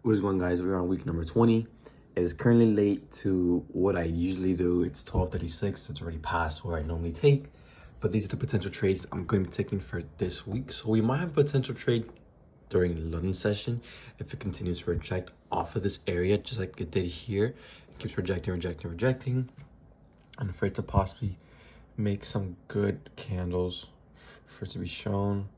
What is going, guys? We're on week number 20. It is currently late to what I usually do. It's 12:36. It's already past where I normally take. But these are the potential trades I'm going to be taking for this week. So we might have a potential trade during the London session if it continues to reject off of this area, just like it did here. It keeps rejecting. And for it to possibly make some good candles for it to be shown.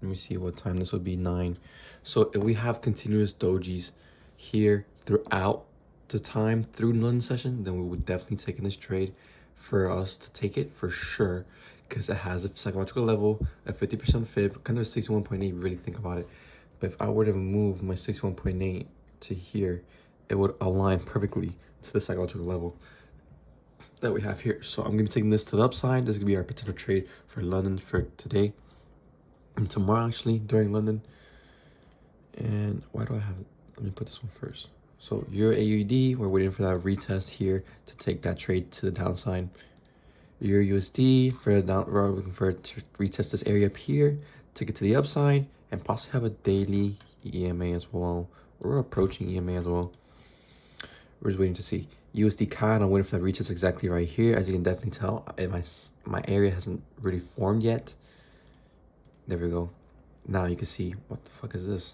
Let me see what time this would be. 9. So if we have continuous dojis here throughout the time through London session, then we would definitely take in this trade for us to take it for sure, because it has a psychological level, a 50% fib, kind of a 61.8. Really think about it. But if I were to move my 61.8 to here, it would align perfectly to the psychological level that we have here. So I'm gonna be taking this to the upside. This is gonna be our potential trade for London for today and tomorrow, actually, during London. And why do I have it? Let me put this one first. So Euro AUD, we're waiting for that retest here to take that trade to the downside. Euro USD for the down, we're looking for it to retest this area up here to get to the upside and possibly have a daily EMA as well. We're approaching EMA as well. We're just waiting to see. USD CAD, I'm waiting for that retest exactly right here. As you can definitely tell, my area hasn't really formed yet. There we go. Now you can see, what the fuck is this?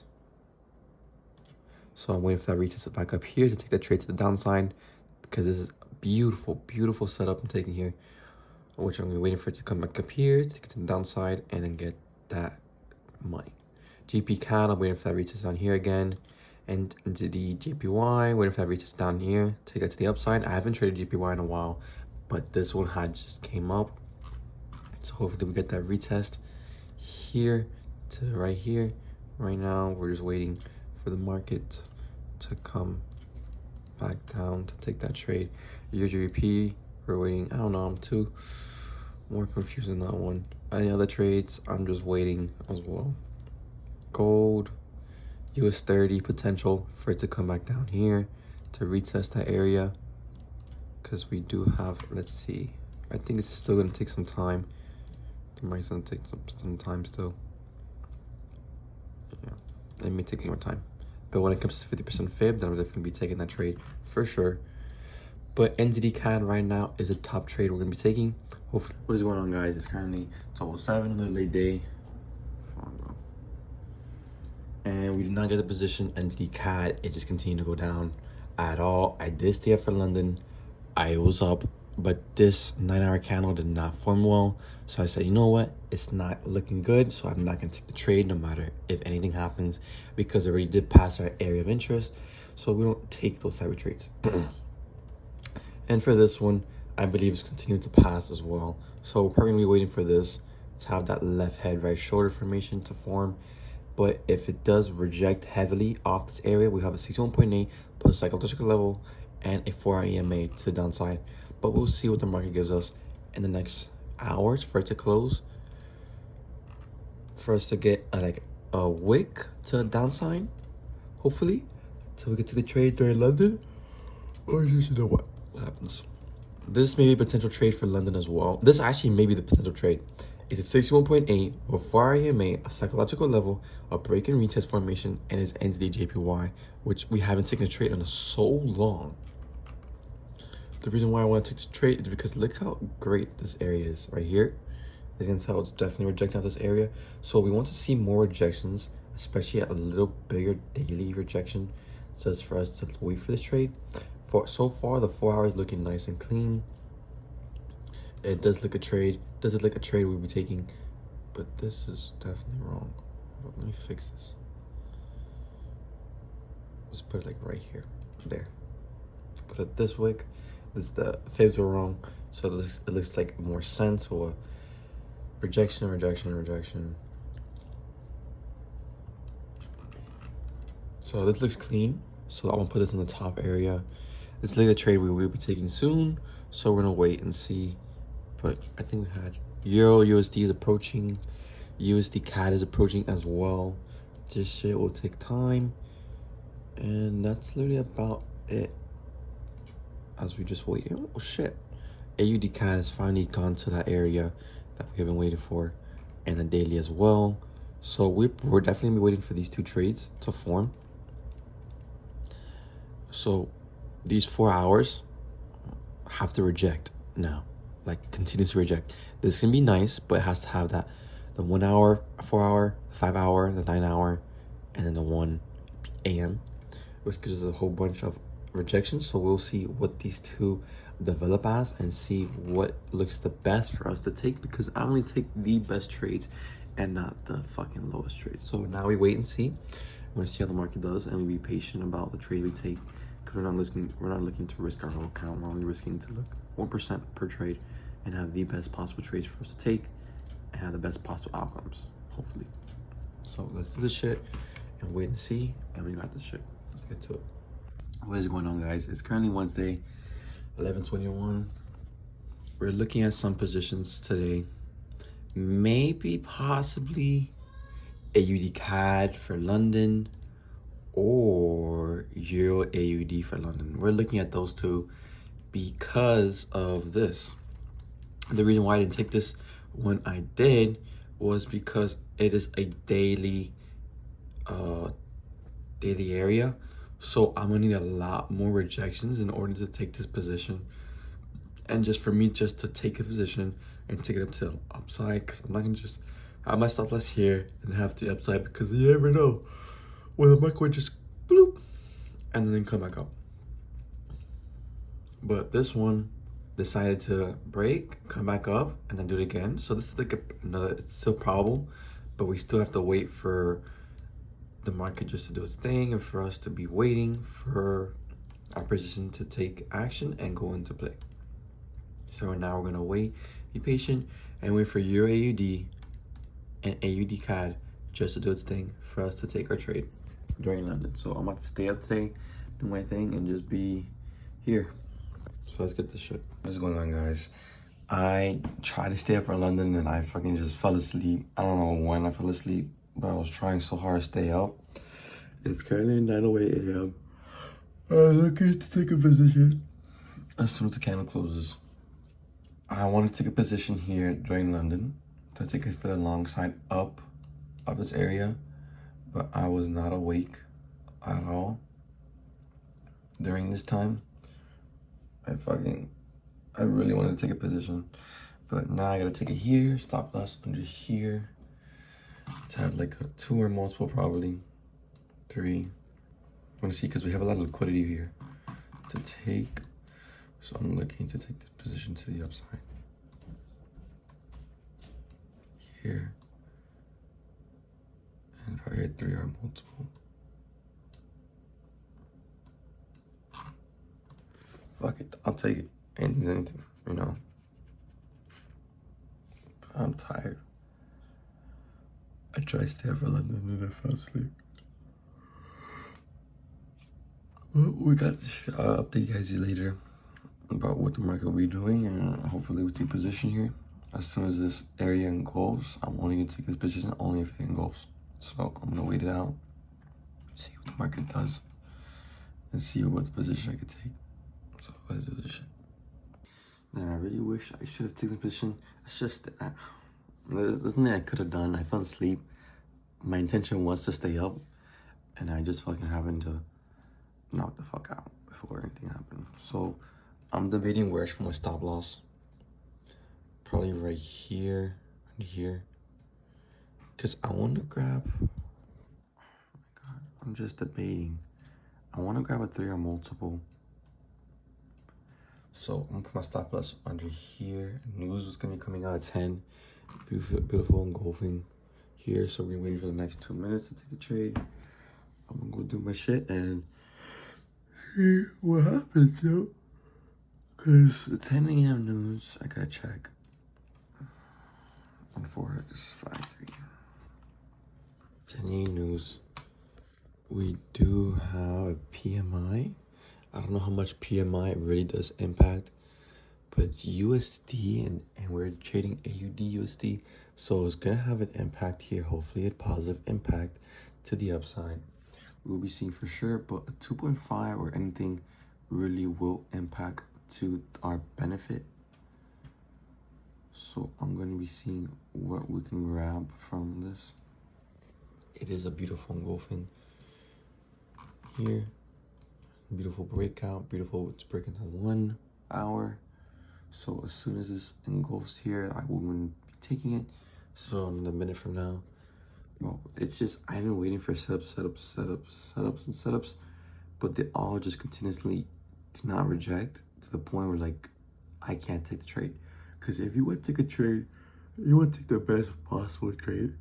So I'm waiting for that retest back up here to take that trade to the downside, because this is a beautiful setup I'm taking here, which I'm gonna be waiting for it to come back up here to take it to the downside and then get that money. GP CAD, I'm waiting for that retest down here again, and into the JPY, waiting for that retest down here, take that to the upside. I haven't traded JPY in a while, but this one had just came up, so hopefully we get that retest here to right here. Right now we're just waiting for the market to come back down to take that trade. UGP, we're waiting. I don't know, I'm too more confused in that one. Any other trades, I'm just waiting as well. Gold, US 30 potential for it to come back down here to retest that area, because we do have, let's see, I think it's still gonna take some time. It might still take some time still. Yeah, it may take more time. But when it comes to 50% fib, then I'm definitely be taking that trade for sure. But NZD CAD right now is a top trade we're gonna be taking. Hopefully. What is going on, guys? It's currently 12:07, another late day. And we did not get the position NZD CAD. It just continued to go down at all. I did stay up for London. I was up, but this 9-hour candle did not form well. So I said, you know what? It's not looking good. So I'm not gonna take the trade no matter if anything happens, because it already did pass our area of interest. So we don't take those type of trades. And for this one, I believe it's continuing to pass as well. So we're probably gonna be waiting for this to have that left head, right shoulder formation to form. But if it does reject heavily off this area, we have a 61.8 plus psychological level and a 4-hour EMA to the downside. But we'll see what the market gives us in the next hours for it to close. For us to get like a wick to the downside, hopefully, so we get to the trade during London. Or just, you know what happens. This may be a potential trade for London as well. This actually may be the potential trade. It's at 61.8 with 4-hour EMA, a psychological level, a break and retest formation, and it's NZD JPY, which we haven't taken a trade in so long. The reason why I want to take this trade is because look how great this area is right here. As you can tell, it's definitely rejecting out this area. So we want to see more rejections, especially at a little bigger daily rejection. So it's for us to wait for this trade. For so far, the 4 hours looking nice and clean. It does look a trade. Does it look a trade we'll be taking? But this is definitely wrong. Let me fix this. Let's put it like right here. There. Put it this way. The fibs were wrong. So it looks like more sense, or rejection. So this looks clean. So I'm gonna put this in the top area. This is like a trade we will be taking soon. So we're gonna wait and see. But I think we had Euro USD is approaching, USD CAD is approaching as well. This shit will take time, and that's literally about it. As we just wait, oh shit, AUD CAD has finally gone to that area that we have been waiting for, and the daily as well. So we're definitely waiting for these two trades to form. So these 4 hours have to reject now, like continues to reject. This can be nice, but it has to have that the 1 hour, 4 hour, 5 hour, the 9 hour, and then the 1 a.m. which gives us a whole bunch of rejections. So we'll see what these two develop as and see what looks the best for us to take, because I only take the best trades and not the fucking lowest trades. So now we wait and see. We're gonna see how the market does, and we be patient about the trade we take, because we're not looking to risk our whole account. We're only risking to look 1% per trade and have the best possible trades for us to take and have the best possible outcomes, hopefully. So let's do this shit and wait and see, and we got this shit. Let's get to it. What is going on, guys? It's currently Wednesday, 11:21. We're looking at some positions today. Maybe, possibly, AUD CAD for London or Euro AUD for London. We're looking at those two because of this. The reason why I didn't take this when I did was because it is a daily area. So I'm gonna need a lot more rejections in order to take this position. And just for me just to take a position and take it up to the upside, because I'm not gonna just have my stop loss here and have the upside, because you never know when the market would just bloop and then come back up. But this one decided to break, come back up, and then do it again. So this is like another, it's still probable, but we still have to wait for the market just to do its thing and for us to be waiting for our position to take action and go into play. So now we're gonna wait, be patient, and wait for Euro AUD and AUD CAD just to do its thing for us to take our trade during London. So I'm about to stay up today, do my thing, and just be here. So let's get this shit. What's going on, guys? I tried to stay up for London and I fucking just fell asleep. I don't know when I fell asleep, but I was trying so hard to stay up. It's currently 9:08 a.m. I'm looking to take a position as soon as the candle closes. I want to take a position here during London to take it for the long side up this area, but I was not awake at all during this time. I really wanted to take a position, but now I gotta take it here, stop loss under here, to have like a 2 or multiple, probably 3. I'm gonna see, because we have a lot of liquidity here to take, so I'm looking to take this position to the upside here, and probably a 3 or multiple. Fuck it, I'll take it. Anything, you know. I'm tired. I tried to stay up for London and I fell asleep. Well, we got I'll update you guys later about what the market will be doing, and hopefully we take position here. As soon as this area engulfs, I'm only gonna take this position only if it engulfs. So I'm gonna wait it out, see what the market does, and see what position I could take. So let's do this shit. Man, I really wish I should have taken the position. It's just there's nothing I could have done. I fell asleep. My intention was to stay up, and I just fucking happened to knock the fuck out before anything happened. So I'm debating where I should put my stop loss. Probably right here and here, because I want to grab, oh my god, I'm just debating. I want to grab a 3 or multiple. So I'm gonna put my stop loss under here. News is gonna be coming out at 10. Beautiful engulfing here. So we're waiting for the next 2 minutes to take the trade. I'm gonna go do my shit and see what happens, yo. Cause the 10 a.m. news, I gotta check on Forex 53. 10 a.m. news. We do have a PMI. I don't know how much PMI really does impact, but USD and we're trading AUD USD, so it's gonna have an impact here. Hopefully a positive impact to the upside. We'll be seeing for sure, but a 2.5 or anything really will impact to our benefit. So I'm gonna be seeing what we can grab from this. It is a beautiful engulfing here. Beautiful breakout, beautiful. It's breaking to 1 hour. So as soon as this engulfs here, I will be taking it. So in a minute from now, well, it's just, I've been waiting for setups, and setups, but they all just continuously do not reject to the point where like, I can't take the trade. Because if you want to take a trade, you want to take the best possible trade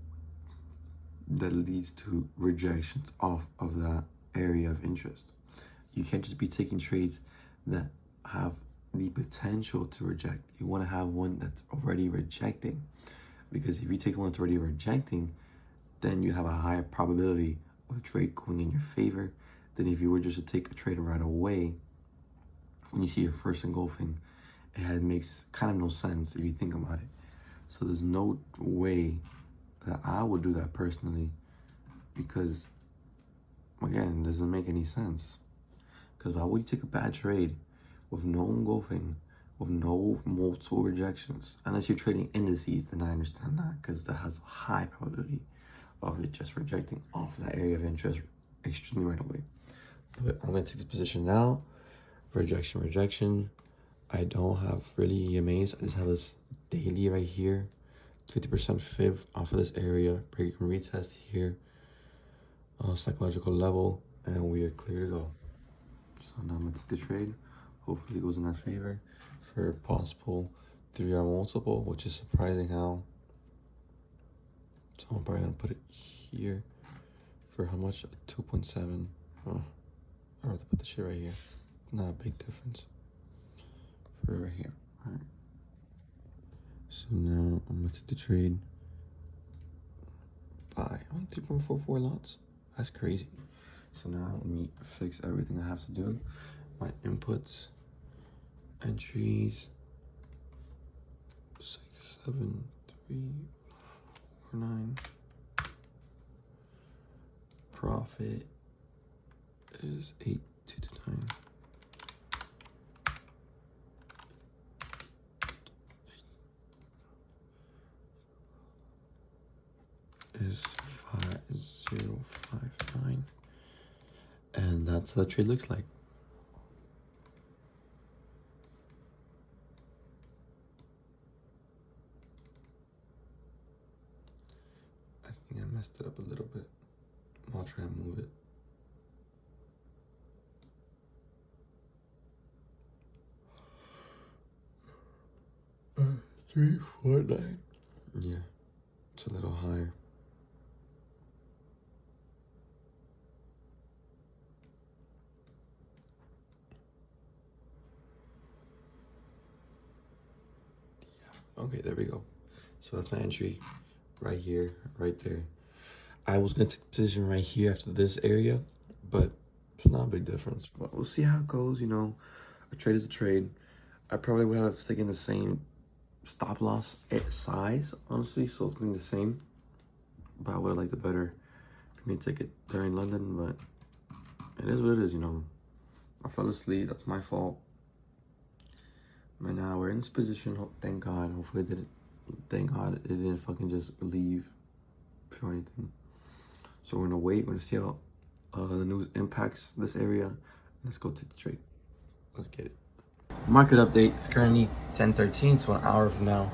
that leads to rejections off of that area of interest. You can't just be taking trades that have the potential to reject. You want to have one that's already rejecting, because if you take one that's already rejecting, then you have a higher probability of a trade going in your favor than if you were just to take a trade right away. When you see your first engulfing, it makes kind of no sense if you think about it. So there's no way that I would do that personally, because again, it doesn't make any sense. Because why would you take a bad trade with no engulfing, with no multiple rejections? Unless you're trading indices, then I understand that, because that has a high probability of it just rejecting off that area of interest extremely right away. But I'm going to take this position now. Rejection. I don't have really EMAs. I just have this daily right here. 50% fib off of this area. Break and retest here. Psychological level. And we are clear to go. So now I'm going to take the trade. Hopefully it goes in our favor for a possible 3-hour multiple, which is surprising how. So I'm probably going to put it here for how much? 2.7. Oh, I'd rather put the shit right here. Not a big difference. For right here. All right. So now I'm going to take the trade. Buy. Only 3.44 lots. That's crazy. So now let me fix everything I have to do. My inputs, entries, 6, 7, 3, 4, 9. Profit is 8, 2 to 9. Is 5059, and that's how the trade looks like. I think I messed it up a little bit. I'll try to move it. Uh, 3, 4, 9. Yeah, it's a little higher. Okay, there we go. So that's my entry right here, right there. I was going to position right here after this area, but it's not a big difference. But we'll see how it goes, you know. A trade is a trade. I probably would have taken the same stop loss size, honestly, so it's been the same. But I would have liked it better for me to take it there in London, but it is what it is, you know. I fell asleep, that's my fault. Right now we're in this position, thank God. Hopefully it didn't, thank God it didn't fucking just leave or anything. So we're gonna wait, we're gonna see how the news impacts this area. Let's go take the trade. Let's get it. Market update is currently 10:13, so an hour from now.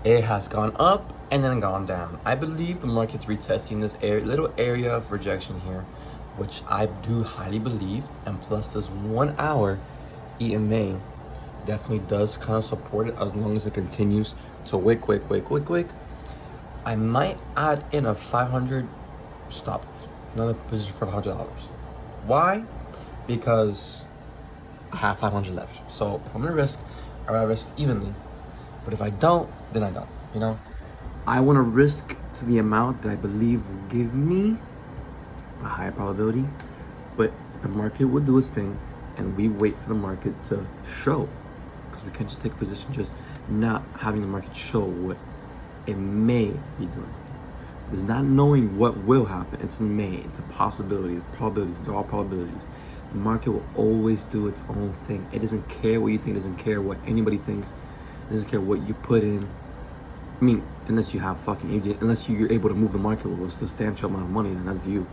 It has gone up and then gone down. I believe the market's retesting this little area of rejection here, which I do highly believe. And plus this 1 hour EMA definitely does kind of support it as long as it continues to wick. I might add in a 500 stop, another position for $100. Why? Because I have 500 left. So if I'm gonna risk, I rather risk evenly. But if I don't, then I don't, you know? I wanna risk to the amount that I believe will give me a higher probability, but the market will do its thing and we wait for the market to show. We can't just take a position just not having the market show what it may be doing. There's not knowing what will happen. It's in May. It's a possibility. It's probabilities. They're all probabilities. The market will always do its own thing. It doesn't care what you think. It doesn't care what anybody thinks. It doesn't care what you put in. I mean, unless you have fucking, unless you're able to move the market with a substantial amount of money, then that's you.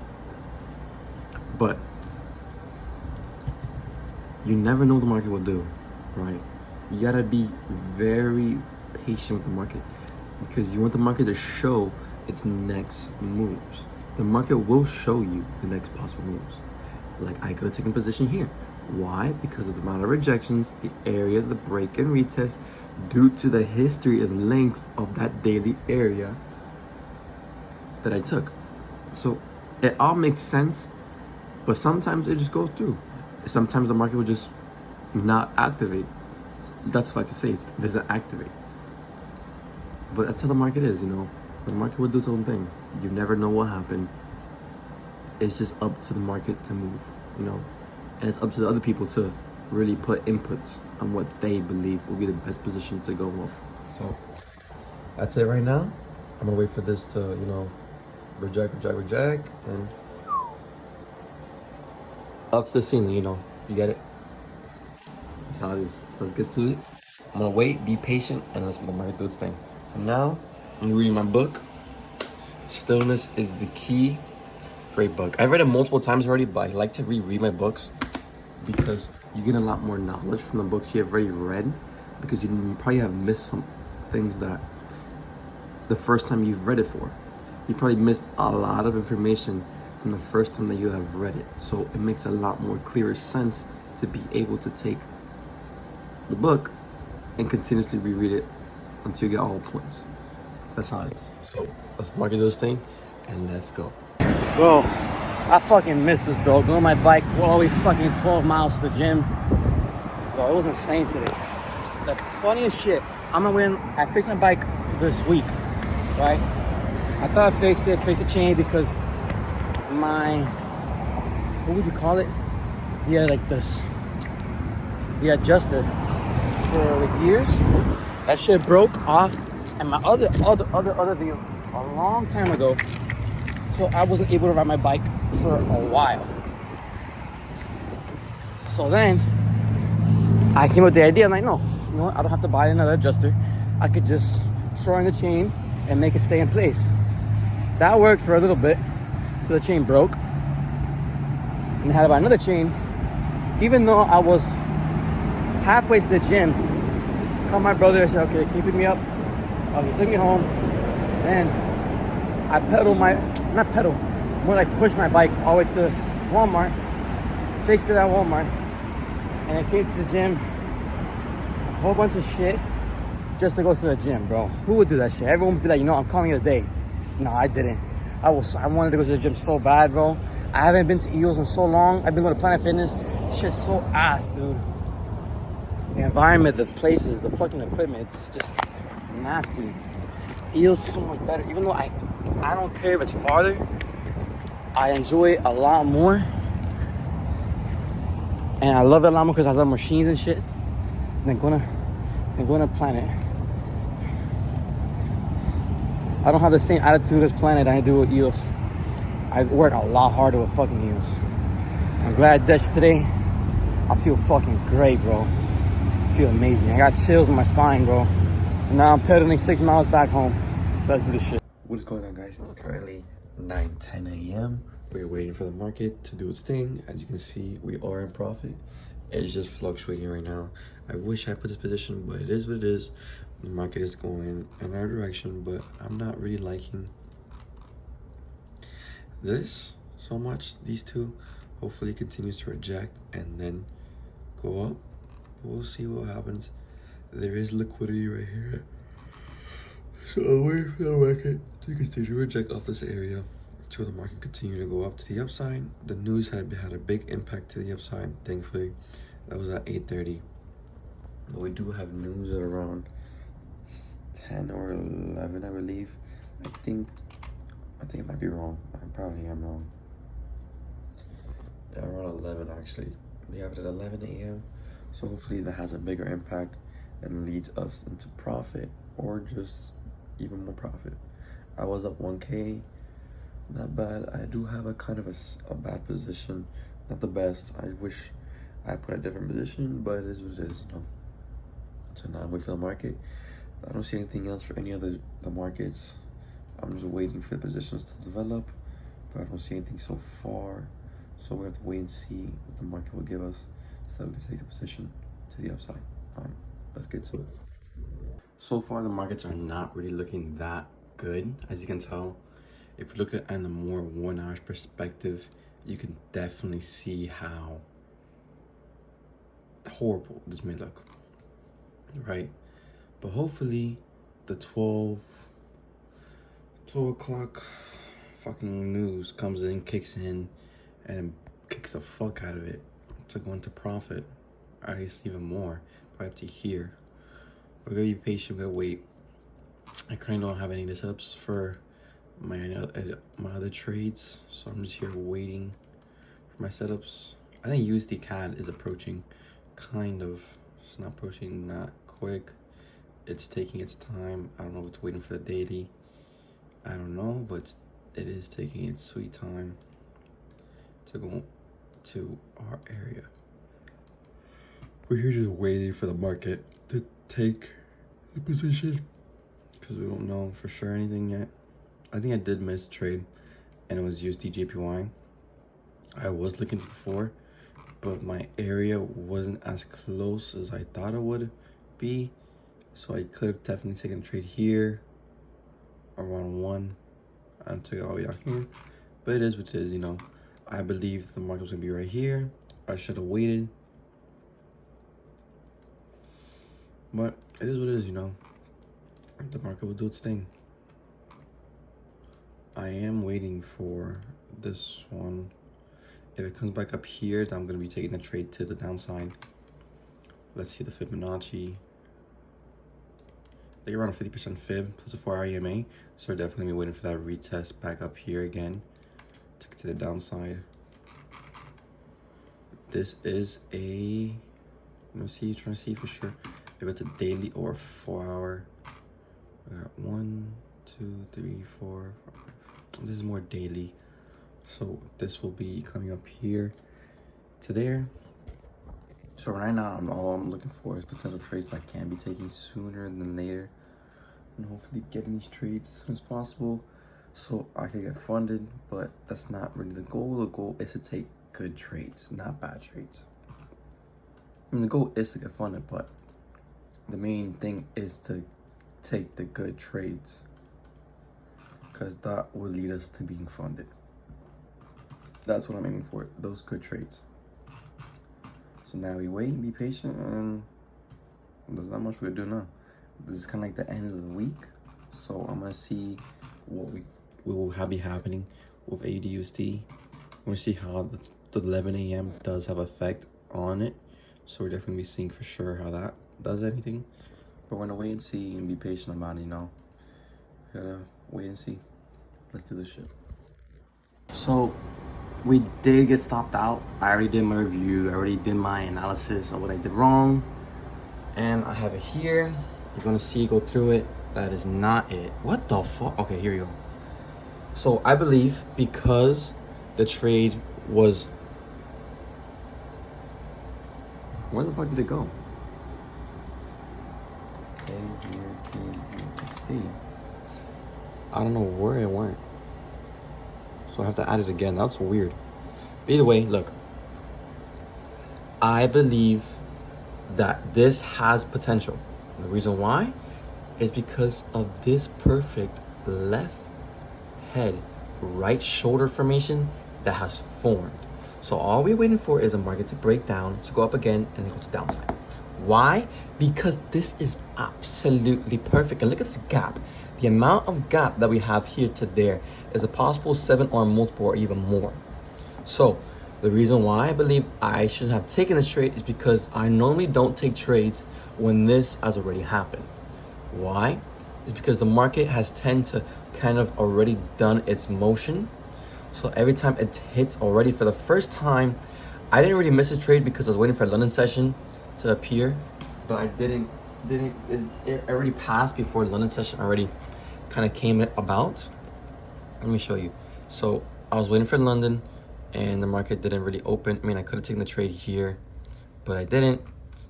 But You never know what the market will do, right? You gotta be very patient with the market because you want the market to show its next moves. The market will show you the next possible moves. Like I could have taken position here. Why? Because of the amount of rejections, the area, the break and retest, due to the history and length of that daily area that I took. So it all makes sense, but sometimes it just goes through. Sometimes the market will just not activate. That's what I like to say, it doesn't activate. But that's how the market is, The market will do its own thing. You never know what happened. It's just up to the market to move, And it's up to the other people to really put inputs on what they believe will be the best position to go with. So that's it right now. I'm gonna wait for this to, reject, and up to the ceiling, You get it? That's how it is. So let's get to it. I'm gonna wait, be patient, and let's let the market do its thing. And now, I'm reading my book. Stillness is the Key. Great book. I've read it multiple times already, but I like to reread my books because you get a lot more knowledge from the books you have already read, because you probably have missed some things that the first time you've read it for. You probably missed a lot of information from the first time that you have read it. So it makes a lot more clearer sense to be able to take the book and continuously reread it until you get all points. That's how it is. So let's market this thing and let's go. Bro, I fucking missed this, bro. Going on my bike all the way fucking 12 miles to the gym. Bro, it was insane today. The funniest shit. I fixed my bike this week, right? I thought I fixed the chain because what would you call it? Yeah, like this. The adjuster for the gears. That shit broke off, and my other vehicle a long time ago. So I wasn't able to ride my bike for a while. So then I came up with the idea. I'm like, no, I don't have to buy another adjuster. I could just throw in the chain and make it stay in place. That worked for a little bit. So the chain broke. And I had to buy another chain. Even though I was halfway to the gym, I called my brother. I said, okay, can you pick me up? He took me home. Then I more like pushed my bike all the way to Walmart, fixed it at Walmart, and I came to the gym, a whole bunch of shit, just to go to the gym, bro. Who would do that shit? Everyone would be like, I'm calling it a day. No, I didn't. I wanted to go to the gym so bad, bro. I haven't been to EOS in so long. I've been going to Planet Fitness. Shit's so ass, dude. The environment, the places, the fucking equipment, it's just nasty. EOS is so much better. Even though I don't care if it's farther, I enjoy it a lot more. And I love it a lot more because I love machines and shit than going to Planet. I don't have the same attitude as Planet I do with EOS. I work a lot harder with fucking EOS. I'm glad I dashed today. I feel fucking great, bro. I feel amazing. I got chills in my spine, bro. And now I'm pedaling 6 miles back home. So let's do this shit. What is going on, guys? It's currently 9:10 a.m. We're waiting for the market to do its thing. As you can see, we are in profit. It's just fluctuating right now. I wish I put this position, but it is what it is. The market is going in our direction, but I'm not really liking this so much. These two, hopefully it continues to reject and then go up. We'll see what happens. There is liquidity right here. So I'll wait for the market to continue to reject off this area until the market continue to go up to the upside. The news had a big impact to the upside, thankfully. That was at 8:30. But we do have news at around 10 or 11, I believe. I think it might be wrong. I probably am wrong. Yeah, around 11 actually. We have it at 11 a.m. So hopefully that has a bigger impact and leads us into profit or just even more profit. I was up 1K, not bad. I do have a kind of a bad position, not the best. I wish I put a different position, but it is what it is, So now I'm waiting for the market. I don't see anything else for any other the markets. I'm just waiting for the positions to develop, but I don't see anything so far. So we have to wait and see what the market will give us. so we can take the position to the upside. All right, let's get to it. So far, the markets are not really looking that good, as you can tell. If you look at it in a more 1 hour perspective, you can definitely see how horrible this may look, right? But hopefully the 12 o'clock fucking news comes in, kicks in, and kicks the fuck out of it to go into profit, or at least even more, probably up to here. We're gonna be patient, we're gonna wait. I currently don't have any setups for my other trades, so I'm just here waiting for my setups. I think USD CAD is approaching, kind of. It's not approaching that quick. It's taking its time. I don't know if it's waiting for the daily. I don't know, but it is taking its sweet time to go to our area. We're here just waiting for the market to take the position because we don't know for sure anything yet. I think I did miss a trade, and it was USD JPY. I was looking before, but my area wasn't as close as I thought it would be, so I could have definitely taken a trade here around 1 and took it all the way down here. But it is what it is, you know. I believe the market was gonna be right here. I should have waited, but it is what it is, you know. The market will do its thing. I am waiting for this one. If it comes back up here, then I'm going to be taking the trade to the downside. Let's see the Fibonacci. They're around a 50% fib plus a 4-hour EMA. So we're definitely be waiting for that retest back up here again to get to the downside. This is a, let me see, trying to see for sure if it's a daily or a 4-hour. We got 1, 2, 3, 4, 5. This is more daily. So this will be coming up here to there. So right now, all I'm looking for is potential trades that can be taken sooner than later, and hopefully getting these trades as soon as possible so I can get funded. But that's not really the goal. The goal is to take good trades, not bad trades. I mean, the goal is to get funded, but the main thing is to take the good trades, because that will lead us to being funded. That's what I'm aiming for, those good trades. So now we wait, be patient, and there's not much we can do now. This is kind of like the end of the week, so I'm gonna see what we will be happening with AUDUSD. I'm gonna see how the 11 a.m. does have effect on it, so we're definitely be seeing for sure how that does anything. But we're gonna wait and see and be patient about it, you know. We gotta wait and see. Let's do this shit. So we did get stopped out. I already did my review. I already did my analysis of what I did wrong. And I have it here. You're gonna see, go through it. That is not it. What the fuck? Okay, here we go. So I believe because the trade was... Where the fuck did it go? I don't know where it went. So I have to add it again. That's weird. But either way, look. I believe that this has potential. The reason why is because of this perfect left head, right shoulder formation that has formed. So all we're waiting for is a market to break down, to go up again, and then go to downside. Why? Because this is absolutely perfect. And look at this gap. The amount of gap that we have here to there is a possible 7 or multiple or even more. So the reason why I believe I should have taken this trade is because I normally don't take trades when this has already happened. Why? It's because the market has tend to kind of already done its motion. So every time it hits already for the first time, I didn't really miss a trade because I was waiting for a London session to appear, but I didn't it already passed before the London session already kind of came about. Let me show you. So I was waiting for London and the market didn't really open. I mean, I could have taken the trade here, but I didn't.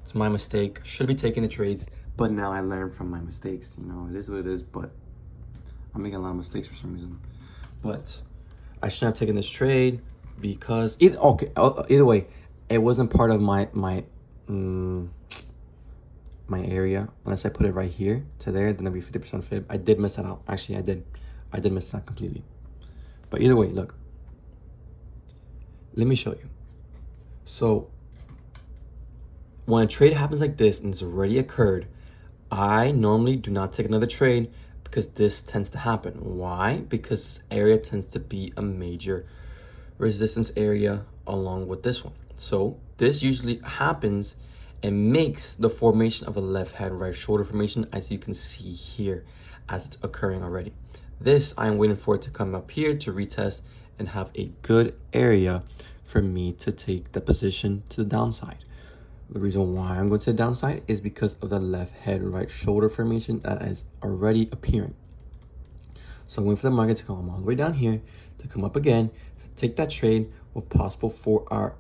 It's my mistake. Should be taking the trades, but now I learned from my mistakes. You know, it is what it is, but I'm making a lot of mistakes for some reason. But I shouldn't have taken this trade because either way, it wasn't part of my area. Unless I put it right here to there, then it'll be 50% fib. I did miss that out. Actually, I did miss that completely. But either way, look. Let me show you. So when a trade happens like this and it's already occurred, I normally do not take another trade because this tends to happen. Why? Because area tends to be a major resistance area along with this one. So this usually happens and makes the formation of a left head right shoulder formation, as you can see here, as it's occurring already. This, I'm waiting for it to come up here to retest and have a good area for me to take the position to the downside. The reason why I'm going to the downside is because of the left head right shoulder formation that is already appearing. So I'm waiting for the market to come all the way down here, to come up again, to take that trade with possible for our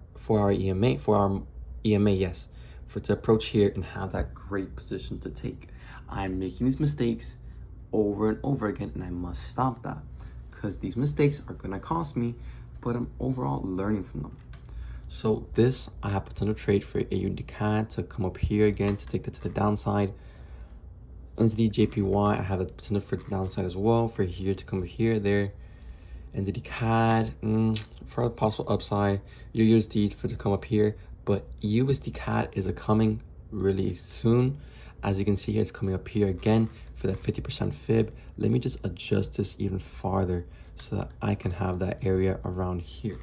EMA, yes, for it to approach here and have that great position to take. I'm making these mistakes over and over again, and I must stop that because these mistakes are gonna cost me, but I'm overall learning from them. So this, I have potential trade for AUD CAD to come up here again to take it to the downside. NZD JPY, I have a potential for the downside as well, for here to come here, there. NZD CAD, for a possible upside. USD for to come up here, but USD CAD is coming really soon. As you can see here, it's coming up here again for that 50% fib. Let me just adjust this even farther so that I can have that area around here.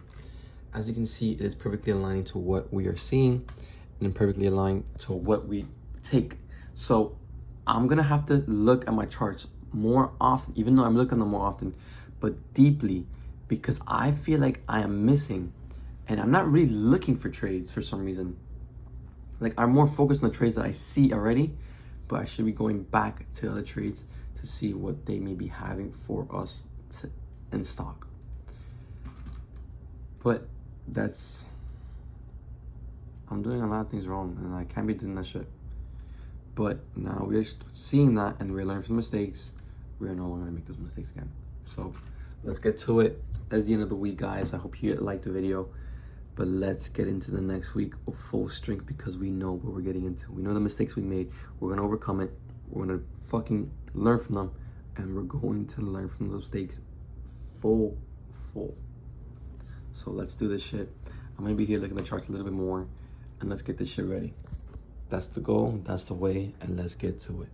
As you can see, it is perfectly aligning to what we are seeing and perfectly aligned to what we take. So I'm gonna have to look at my charts more often, even though I'm looking at them more often, but deeply, because I feel like I am missing and I'm not really looking for trades for some reason. Like, I'm more focused on the trades that I see already, but I should be going back to other trades to see what they may be having for us in stock. But I'm doing a lot of things wrong and I can't be doing that shit. But now we're seeing that and we're learning from mistakes. We're no longer gonna make those mistakes again. So let's get to it. That's the end of the week, guys. I hope you liked the video. But let's get into the next week of full strength because we know what we're getting into. We know the mistakes we made. We're gonna overcome it. We're gonna fucking learn from them. And we're going to learn from those mistakes full. So let's do this shit. I'm gonna be here looking at the charts a little bit more and let's get this shit ready. That's the goal, that's the way, and let's get to it.